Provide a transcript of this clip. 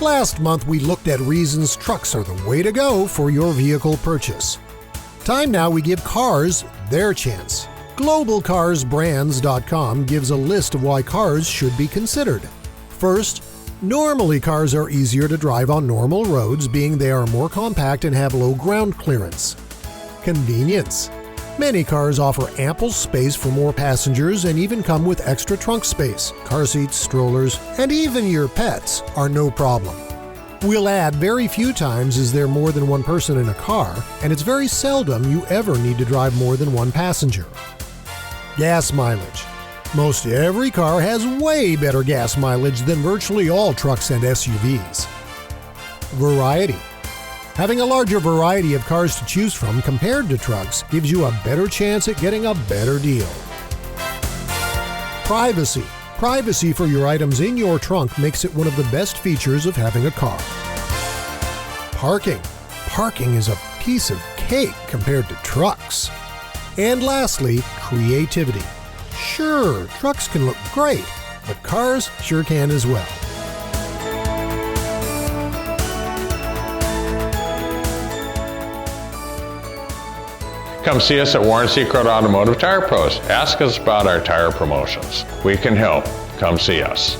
Last month, we looked at reasons trucks are the way to go for your vehicle purchase. Time now we give cars their chance. GlobalCarsBrands.com gives a list of why cars should be considered. First, normally cars are easier to drive on normal roads, being they are more compact and have low ground clearance. Convenience. Many cars offer ample space for more passengers and even come with extra trunk space. Car seats, strollers, and even your pets are no problem. We'll add very few times is there more than one person in a car, and it's very seldom you ever need to drive more than one passenger. Gas mileage. Most every car has way better gas mileage than virtually all trucks and SUVs. Variety. Having a larger variety of cars to choose from compared to trucks gives you a better chance at getting a better deal. Privacy. Privacy for your items in your trunk makes it one of the best features of having a car. Parking. Parking is a piece of cake compared to trucks. And lastly, creativity. Sure, trucks can look great, but cars sure can as well. Come see us at Warren Secord Automotive Tire Pros. Ask us about our tire promotions. We can help. Come see us.